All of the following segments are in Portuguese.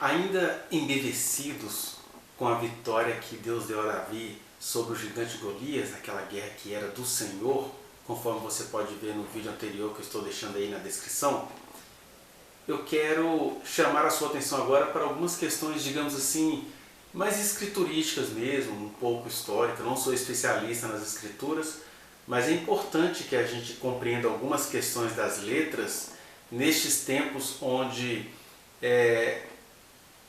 Ainda embevecidos com a vitória que Deus deu a Davi sobre o gigante Golias, naquela guerra que era do Senhor, conforme você pode ver no vídeo anterior que eu estou deixando aí na descrição, eu quero chamar a sua atenção agora para algumas questões, digamos assim, mais escriturísticas mesmo, um pouco histórica. Eu não sou especialista nas escrituras, mas é importante que a gente compreenda algumas questões das letras nestes tempos onde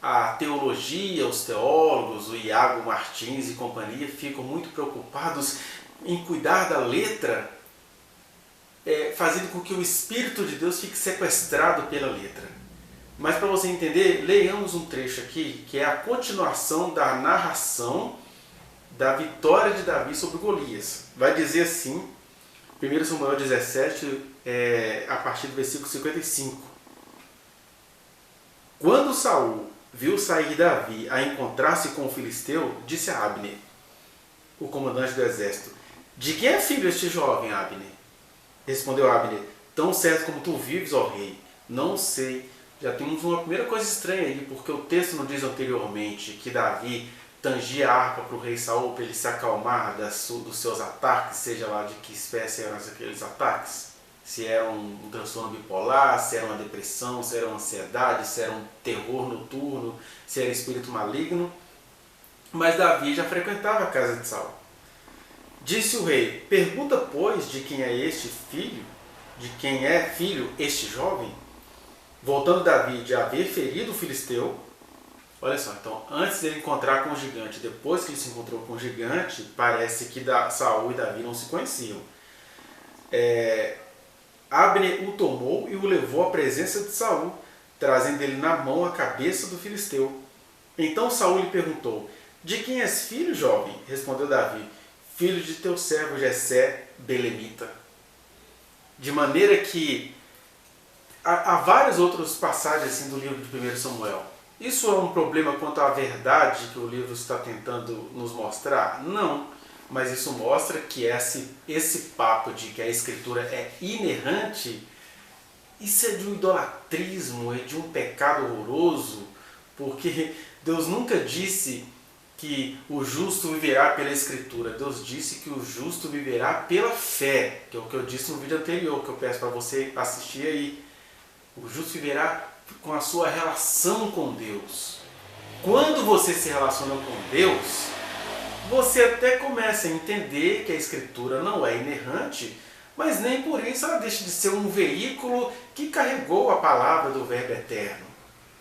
a teologia, os teólogos, o Iago Martins e companhia ficam muito preocupados em cuidar da letra, fazendo com que o Espírito de Deus fique sequestrado pela letra. Mas para você entender, leiamos um trecho aqui que é a continuação da narração da vitória de Davi sobre Golias. Vai dizer assim, 1 Samuel 17, a partir do versículo 55. Quando Saul viu sair Davi a encontrar-se com o filisteu, disse a Abner, o comandante do exército: de quem é filho este jovem, Abner? Respondeu Abner: tão certo como tu vives, ó rei, não sei. Já temos uma primeira coisa estranha aí, porque o texto não diz anteriormente que Davi tangia a harpa para o rei Saul para ele se acalmar dos seus ataques, seja lá de que espécie eram aqueles ataques. Se era um transtorno bipolar, se era uma depressão, se era uma ansiedade, se era um terror noturno, se era espírito maligno. Mas Davi já frequentava a casa de Saul. Disse o rei: pergunta, pois, de quem é este filho? De quem é filho este jovem? Voltando Davi de haver ferido o filisteu, olha só, então antes de ele encontrar com o gigante, depois que ele se encontrou com o gigante, parece que Saul e Davi não se conheciam. Abner o tomou e o levou à presença de Saul, trazendo ele na mão a cabeça do filisteu. Então Saul lhe perguntou: de quem és filho, jovem? Respondeu Davi: filho de teu servo Jessé, belemita. De maneira que há várias outras passagens assim do livro de 1 Samuel. Isso é um problema quanto à verdade que o livro está tentando nos mostrar? Não. Mas isso mostra que esse papo de que a escritura é inerrante, isso é de um idolatrismo, é de um pecado horroroso, porque Deus nunca disse que o justo viverá pela escritura. Deus disse que o justo viverá pela fé, que é o que eu disse no vídeo anterior, que eu peço para você assistir aí. O justo viverá com a sua relação com Deus. Quando você se relaciona com Deus, você até começa a entender que a escritura não é inerrante, mas nem por isso ela deixa de ser um veículo que carregou a palavra do Verbo eterno.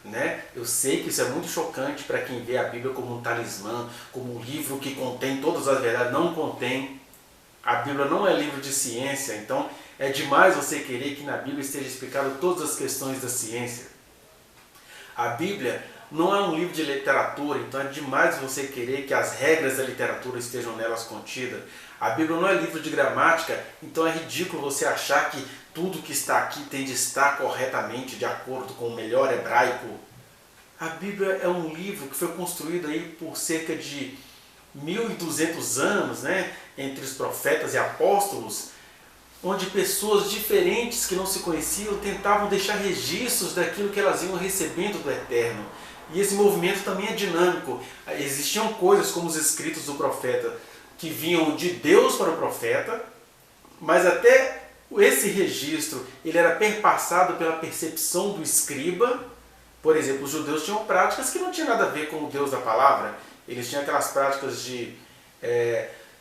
Né? Eu sei que isso é muito chocante para quem vê a Bíblia como um talismã, como um livro que contém todas as verdades. Não contém. A Bíblia não é livro de ciência, então é demais você querer que na Bíblia esteja explicado todas as questões da ciência. A Bíblia não é um livro de literatura, então é demais você querer que as regras da literatura estejam nelas contidas. A Bíblia não é livro de gramática, então é ridículo você achar que tudo que está aqui tem de estar corretamente de acordo com o melhor hebraico. A Bíblia é um livro que foi construído aí por cerca de 1200 anos, né, entre os profetas e apóstolos, onde pessoas diferentes que não se conheciam tentavam deixar registros daquilo que elas iam recebendo do Eterno. E esse movimento também é dinâmico. Existiam coisas como os escritos do profeta que vinham de Deus para o profeta, mas até esse registro ele era perpassado pela percepção do escriba. Por exemplo, os judeus tinham práticas que não tinham nada a ver com o Deus da palavra. Eles tinham aquelas práticas de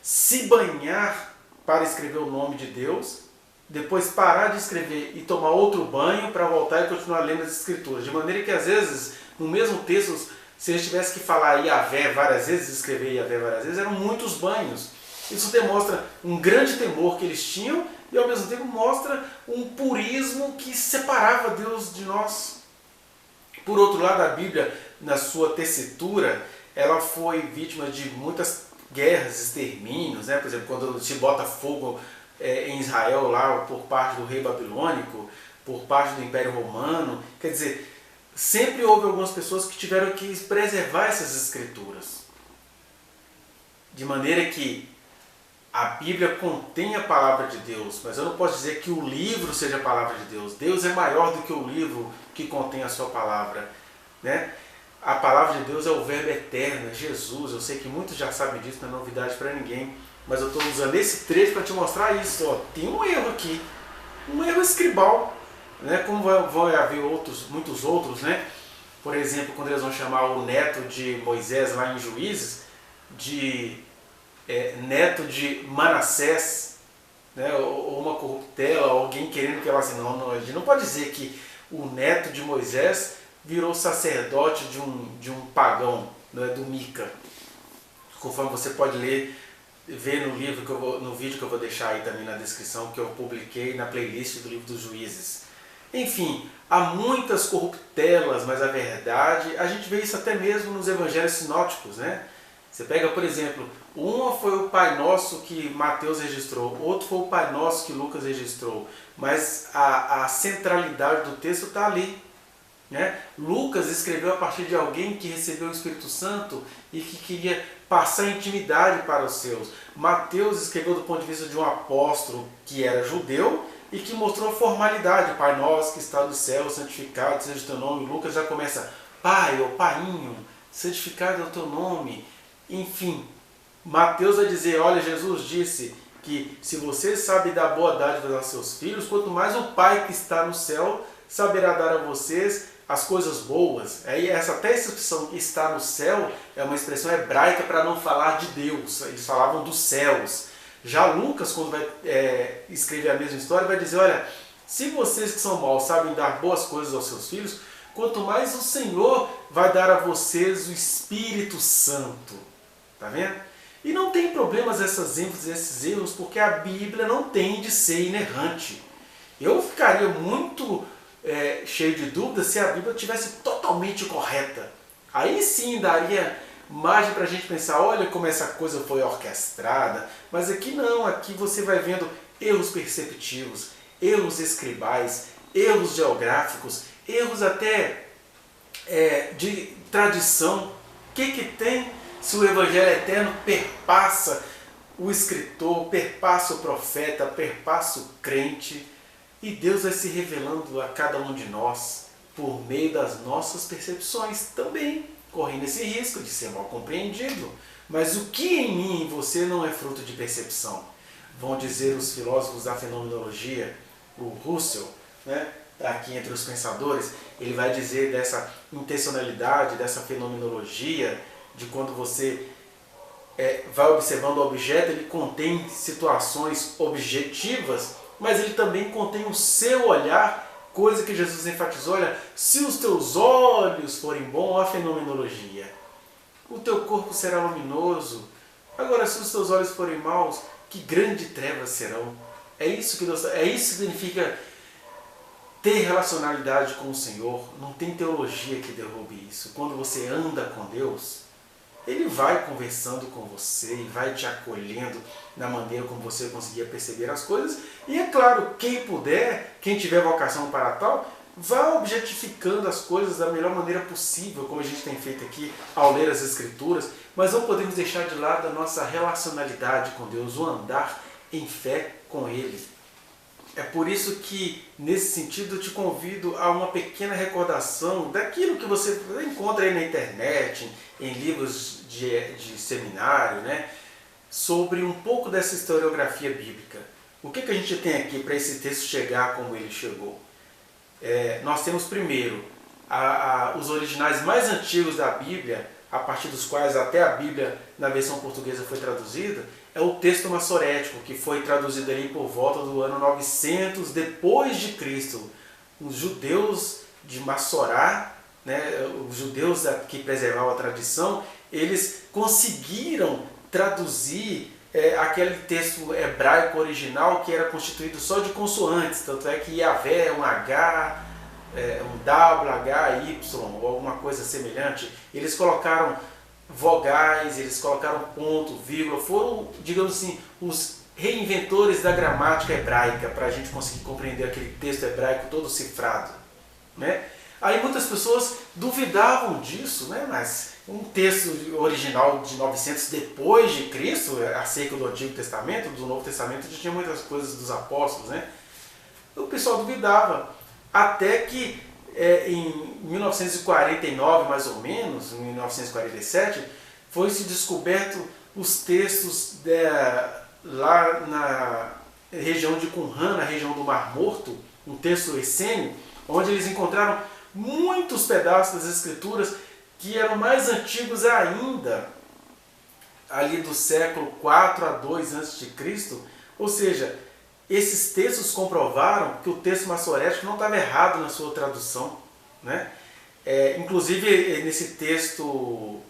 se banhar para escrever o nome de Deus, depois parar de escrever e tomar outro banho para voltar e continuar lendo as escrituras. De maneira que às vezes, no mesmo texto, se eles tivessem que falar Yahvé várias vezes, escrever Yahvé várias vezes, eram muitos banhos. Isso demonstra um grande temor que eles tinham e ao mesmo tempo mostra um purismo que separava Deus de nós. Por outro lado, a Bíblia, na sua tessitura, ela foi vítima de muitas guerras, extermínios, né? Por exemplo, quando se bota fogo em Israel lá por parte do rei babilônico, por parte do Império Romano, quer dizer, sempre houve algumas pessoas que tiveram que preservar essas escrituras. De maneira que a Bíblia contém a palavra de Deus, mas eu não posso dizer que o livro seja a palavra de Deus. Deus é maior do que o livro que contém a sua palavra, né? A palavra de Deus é o verbo eterno, é Jesus. Eu sei que muitos já sabem disso, não é novidade para ninguém. Mas eu estou usando esse trecho para te mostrar isso. Ó, tem um erro aqui, um erro escribal, né? Como vai haver muitos outros, né? Por exemplo, quando eles vão chamar o neto de Moisés lá em Juízes, de neto de Manassés, né? Ou uma corruptela, alguém querendo que ela assim, não, a gente não pode dizer que o neto de Moisés virou sacerdote de um pagão, né? Do Mica. Conforme você pode ver no vídeo que eu vou deixar aí também na descrição, que eu publiquei na playlist do livro dos Juízes. Enfim, há muitas corruptelas, mas a verdade, a gente vê isso até mesmo nos evangelhos sinóticos, né? Você pega, por exemplo, uma foi o Pai Nosso que Mateus registrou, outro foi o Pai Nosso que Lucas registrou, mas a centralidade do texto está ali, né? Lucas escreveu a partir de alguém que recebeu o Espírito Santo e que queria passar intimidade para os seus. Mateus escreveu do ponto de vista de um apóstolo que era judeu e que mostrou a formalidade. Pai nosso que está no céu, santificado seja o teu nome. Lucas já começa, Pai ou Painho, santificado é o teu nome. Enfim, Mateus vai dizer, olha, Jesus disse que se você sabe dar boa dádiva aos seus filhos, quanto mais o Pai que está no céu saberá dar a vocês as coisas boas. Até essa expressão que está no céu é uma expressão hebraica para não falar de Deus. Eles falavam dos céus. Já Lucas, quando vai escrever a mesma história, vai dizer, olha, se vocês que são maus sabem dar boas coisas aos seus filhos, quanto mais o Senhor vai dar a vocês o Espírito Santo. Tá vendo? E não tem problemas essas ênfases, esses erros, porque a Bíblia não tem de ser inerrante. Eu ficaria muito cheio de dúvidas se a Bíblia tivesse totalmente correta. Aí sim daria margem para a gente pensar, olha como essa coisa foi orquestrada, mas aqui não, aqui você vai vendo erros perceptivos, erros escribais, erros geográficos, erros até de tradição. O que tem se o Evangelho Eterno perpassa o escritor, perpassa o profeta, perpassa o crente, e Deus vai se revelando a cada um de nós por meio das nossas percepções também, correndo esse risco de ser mal compreendido. Mas o que em mim e em você não é fruto de percepção? Vão dizer os filósofos da fenomenologia, o Russell, né, aqui entre os pensadores, ele vai dizer dessa intencionalidade, dessa fenomenologia, de quando você vai observando o objeto, ele contém situações objetivas, mas ele também contém o seu olhar, coisa que Jesus enfatizou, olha, se os teus olhos forem bons, a fenomenologia, o teu corpo será luminoso. Agora, se os teus olhos forem maus, que grandes trevas serão. É isso que significa ter relacionalidade com o Senhor. Não tem teologia que derrube isso. Quando você anda com Deus, Ele vai conversando com você e vai te acolhendo na maneira como você conseguia perceber as coisas. E é claro, quem puder, quem tiver vocação para tal, vá objetificando as coisas da melhor maneira possível, como a gente tem feito aqui ao ler as Escrituras, mas não podemos deixar de lado a nossa relacionalidade com Deus, o andar em fé com Ele. É por isso que, nesse sentido, eu te convido a uma pequena recordação daquilo que você encontra aí na internet, em livros de seminário, né? Sobre um pouco dessa historiografia bíblica. O que a gente tem aqui para esse texto chegar como ele chegou? Nós temos primeiro os originais mais antigos da Bíblia, a partir dos quais até a Bíblia na versão portuguesa foi traduzida, é o texto massorético, que foi traduzido ali por volta do ano 900 depois de Cristo. Os judeus de Massorá, né, os judeus que preservavam a tradição, eles conseguiram traduzir aquele texto hebraico original que era constituído só de consoantes, tanto é que Yahvé é um H, um W, H, Y, ou alguma coisa semelhante. Eles colocaram vogais, eles colocaram ponto, vírgula, foram, digamos assim, os reinventores da gramática hebraica, para a gente conseguir compreender aquele texto hebraico todo cifrado, né? Aí muitas pessoas duvidavam disso, né? Mas um texto original de 900 depois de Cristo, acerca do Antigo Testamento, do Novo Testamento, já tinha muitas coisas dos apóstolos, né? O pessoal duvidava, até que em 1949, mais ou menos, em 1947, foi-se descoberto os textos lá na região de Qumran, na região do Mar Morto, um texto essênio, onde eles encontraram muitos pedaços das escrituras que eram mais antigos ainda, ali do século 4 a 2 a.C., ou seja, esses textos comprovaram que o texto massorético não estava errado na sua tradução, né? Inclusive, nesse texto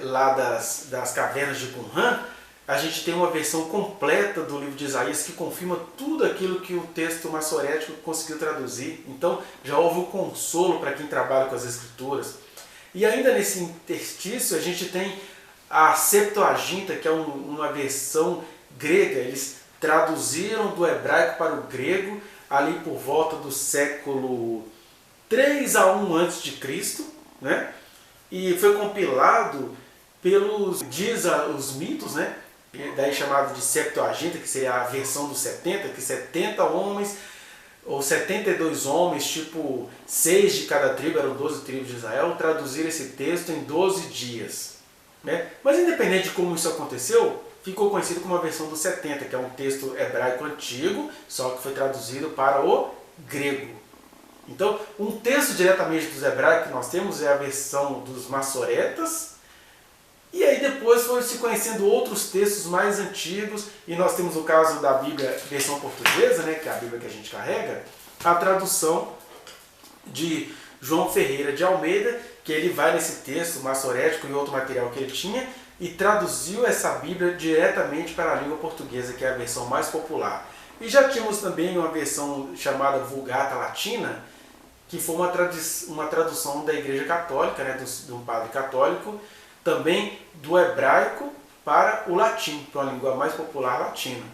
lá das cavernas de Qumran, a gente tem uma versão completa do livro de Isaías que confirma tudo aquilo que o texto massorético conseguiu traduzir. Então, já houve um consolo para quem trabalha com as escrituras. E ainda nesse interstício, a gente tem a Septuaginta, que é uma versão grega. Eles traduziram do hebraico para o grego ali por volta do século 3 a 1 a.C., né? E foi compilado diz os mitos, né? Daí chamado de Septuaginta, que seria a versão dos 70, que 70 homens, ou 72 homens, tipo 6 de cada tribo, eram 12 tribos de Israel, traduziram esse texto em 12 dias. Né? Mas independente de como isso aconteceu, ficou conhecido como a versão dos 70, que é um texto hebraico antigo, só que foi traduzido para o grego. Então, um texto diretamente dos hebraicos que nós temos é a versão dos massoretas, e aí depois foram se conhecendo outros textos mais antigos, e nós temos o caso da Bíblia versão portuguesa, né, que é a Bíblia que a gente carrega, a tradução de João Ferreira de Almeida, que ele vai nesse texto massorético e outro material que ele tinha, e traduziu essa Bíblia diretamente para a língua portuguesa, que é a versão mais popular. E já tínhamos também uma versão chamada Vulgata Latina, que foi uma tradução da Igreja Católica, né, de um padre católico, também do hebraico para o latim, para uma língua mais popular latina.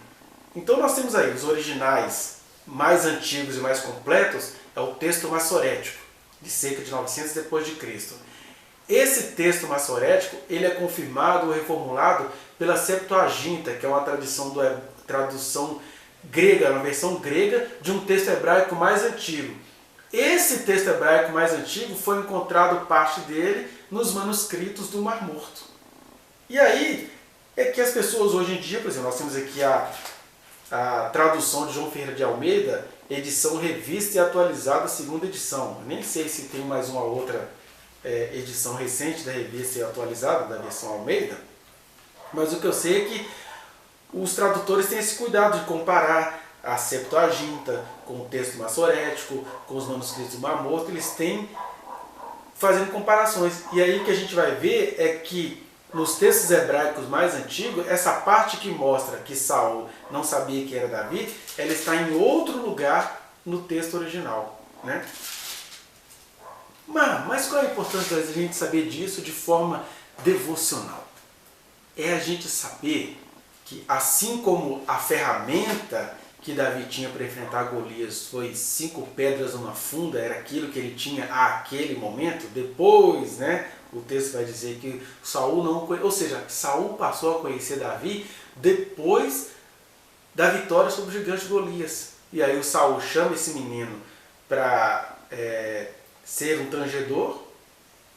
Então nós temos aí os originais mais antigos e mais completos, é o texto massorético, de cerca de 900 depois de Cristo. Esse texto massorético ele é confirmado ou reformulado pela Septuaginta, que é uma tradução grega, uma versão grega de um texto hebraico mais antigo. Esse texto hebraico mais antigo foi encontrado parte dele nos manuscritos do Mar Morto. E aí é que as pessoas hoje em dia, por exemplo, nós temos aqui a tradução de João Ferreira de Almeida, edição revista e atualizada, segunda edição. Eu nem sei se tem mais uma outra edição recente da revista e atualizada, da versão Almeida, mas o que eu sei é que os tradutores têm esse cuidado de comparar a Septuaginta com o texto massorético, com os manuscritos do Mar Morto, eles têm fazendo comparações. E aí o que a gente vai ver é que nos textos hebraicos mais antigos, essa parte que mostra que Saul não sabia que era Davi, ela está em outro lugar no texto original. Né? Mas qual é a importância da gente saber disso de forma devocional? É a gente saber que assim como a ferramenta que Davi tinha para enfrentar Golias foi 5 pedras numa funda, era aquilo que ele tinha àquele momento, depois, né, o texto vai dizer que Saul não conheceu, ou seja, Saul passou a conhecer Davi depois da vitória sobre o gigante Golias. E aí o Saul chama esse menino para ser um tangedor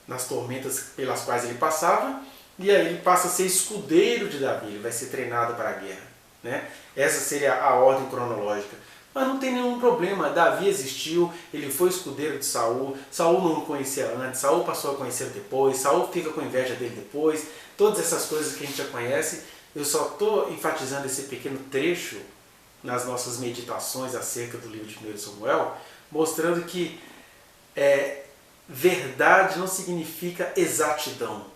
nas tormentas pelas quais ele passava, e aí ele passa a ser escudeiro de Davi, ele vai ser treinado para a guerra. Né? Essa seria a ordem cronológica. Mas não tem nenhum problema, Davi existiu, ele foi escudeiro de Saul, Saul não o conhecia antes, Saul passou a conhecer depois, Saul fica com inveja dele depois, todas essas coisas que a gente já conhece. Eu só estou enfatizando esse pequeno trecho nas nossas meditações acerca do livro de 1 Samuel, mostrando que verdade não significa exatidão.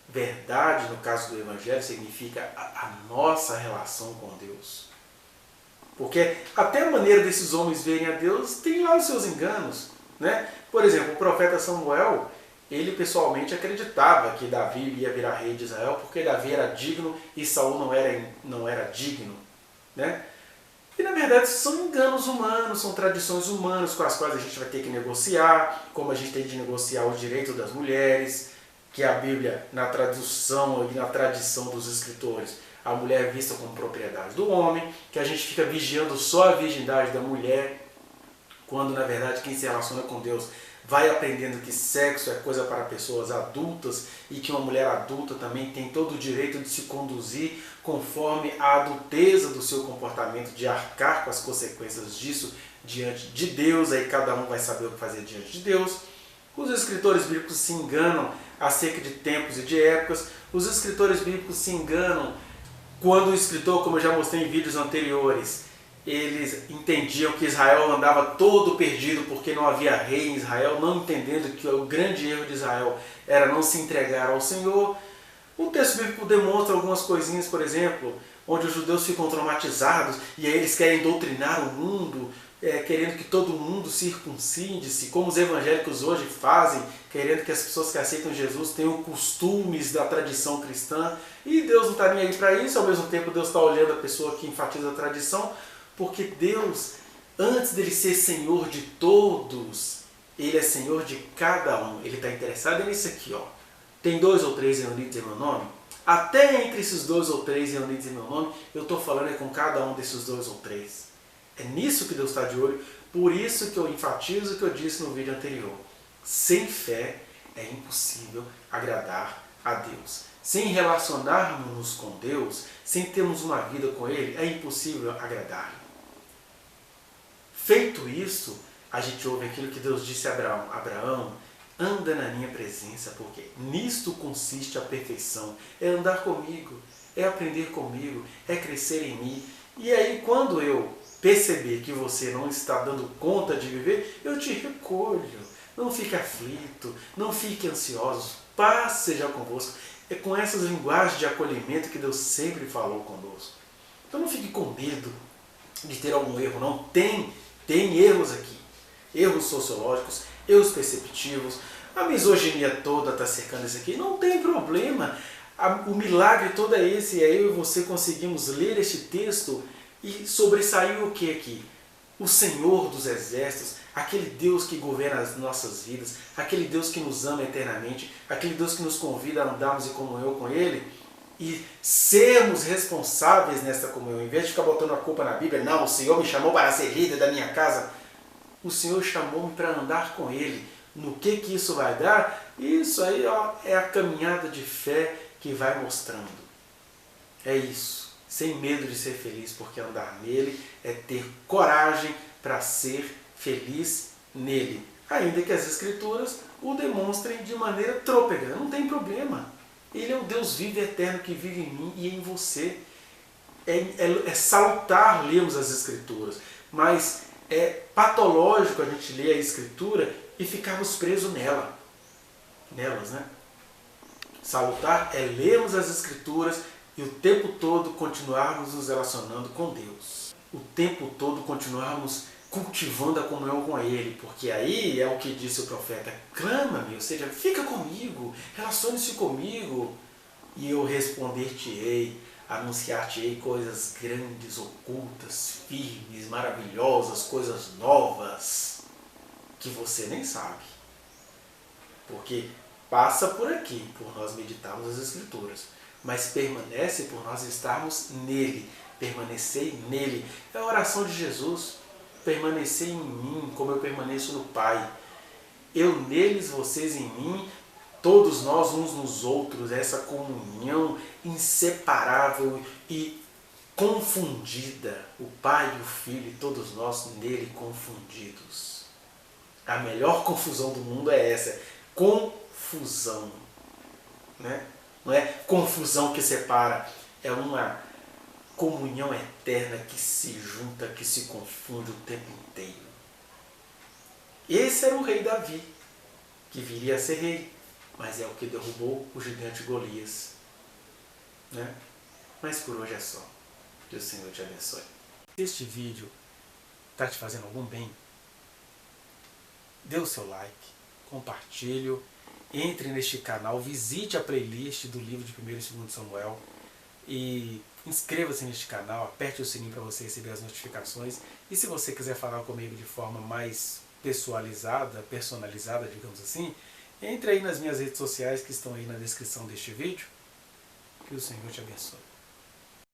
Verdade, no caso do Evangelho, significa a nossa relação com Deus. Porque até a maneira desses homens verem a Deus tem lá os seus enganos. Né? Por exemplo, o profeta Samuel, ele pessoalmente acreditava que Davi ia virar rei de Israel porque Davi era digno e Saul não era digno. Né? E na verdade são enganos humanos, são tradições humanas com as quais a gente vai ter que negociar, como a gente tem de negociar os direitos das mulheres, que a Bíblia, na tradução e na tradição dos escritores, a mulher é vista como propriedade do homem, que a gente fica vigiando só a virgindade da mulher, quando na verdade quem se relaciona com Deus vai aprendendo que sexo é coisa para pessoas adultas e que uma mulher adulta também tem todo o direito de se conduzir conforme a adulteza do seu comportamento, de arcar com as consequências disso diante de Deus, aí cada um vai saber o que fazer diante de Deus. Os escritores bíblicos se enganam acerca de tempos e de épocas, os escritores bíblicos se enganam quando o escritor, como eu já mostrei em vídeos anteriores, eles entendiam que Israel andava todo perdido porque não havia rei em Israel, não entendendo que o grande erro de Israel era não se entregar ao Senhor. O texto bíblico demonstra algumas coisinhas, por exemplo, onde os judeus ficam traumatizados e aí eles querem doutrinar o mundo, querendo que todo mundo circuncide-se, como os evangélicos hoje fazem, querendo que as pessoas que aceitam Jesus tenham costumes da tradição cristã, e Deus não está nem aí para isso. Ao mesmo tempo Deus está olhando a pessoa que enfatiza a tradição, porque Deus, antes dele ser Senhor de todos, Ele é Senhor de cada um. Ele está interessado nisso aqui, ó. Tem 2 ou 3 reunidos em meu nome? Até entre esses 2 ou 3 reunidos em meu nome, eu estou falando com cada um desses 2 ou 3. É nisso que Deus está de olho, por isso que eu enfatizo o que eu disse no vídeo anterior. Sem fé é impossível agradar a Deus. Sem relacionarmos-nos com Deus, sem termos uma vida com Ele, é impossível agradar-lhe. Feito isso, a gente ouve aquilo que Deus disse a Abraão. Abraão, anda na minha presença, porque nisto consiste a perfeição. É andar comigo, é aprender comigo, é crescer em mim. E aí quando eu perceber que você não está dando conta de viver, eu te recolho. Não fique aflito, não fique ansioso, paz seja convosco. É com essas linguagens de acolhimento que Deus sempre falou conosco. Então não fique com medo de ter algum erro, não. Tem erros aqui. Erros sociológicos, erros perceptivos, a misoginia toda está cercando isso aqui. Não tem problema. O milagre todo é esse, é eu e você conseguimos ler este texto e sobressaiu o que aqui? O Senhor dos Exércitos, aquele Deus que governa as nossas vidas, aquele Deus que nos ama eternamente, aquele Deus que nos convida a andarmos em comunhão com Ele e sermos responsáveis nessa comunhão. Em vez de ficar botando a culpa na Bíblia, não, o Senhor me chamou para ser líder da minha casa. O Senhor chamou-me para andar com Ele. No que isso vai dar? Isso aí, ó, é a caminhada de fé que vai mostrando. É isso. Sem medo de ser feliz, porque andar nele é ter coragem para ser feliz nele. Ainda que as Escrituras o demonstrem de maneira trôpega. Não tem problema. Ele é o Deus vivo e eterno que vive em mim e em você. É salutar lermos as Escrituras, mas é patológico a gente ler a Escritura e ficarmos presos nelas, né? Salutar é lermos as Escrituras e o tempo todo continuarmos nos relacionando com Deus. O tempo todo continuarmos cultivando a comunhão com Ele, porque aí é o que disse o profeta: clama-me, ou seja, fica comigo, relacione-se comigo, e eu responder-te-ei, anunciar-te-ei coisas grandes, ocultas, firmes, maravilhosas, coisas novas, que você nem sabe. Porque passa por aqui, por nós meditarmos as Escrituras, mas permanece por nós estarmos nele, permanecer nele. É a oração de Jesus: permanecer em mim, como eu permaneço no Pai. Eu neles, vocês em mim, todos nós uns nos outros, essa comunhão inseparável e confundida. O Pai e o Filho e todos nós nele confundidos. A melhor confusão do mundo é essa, confusão, né? Não é confusão que separa, é uma comunhão eterna que se junta, que se confunde o tempo inteiro. Esse era o rei Davi, que viria a ser rei, mas é o que derrubou o gigante Golias, né? Mas por hoje é só. Que o Senhor te abençoe. Se este vídeo está te fazendo algum bem, dê o seu like, compartilhe, entre neste canal, visite a playlist do livro de 1º e 2º Samuel e inscreva-se neste canal, aperte o sininho para você receber as notificações. E se você quiser falar comigo de forma mais personalizada, digamos assim, entre aí nas minhas redes sociais que estão aí na descrição deste vídeo. Que o Senhor te abençoe.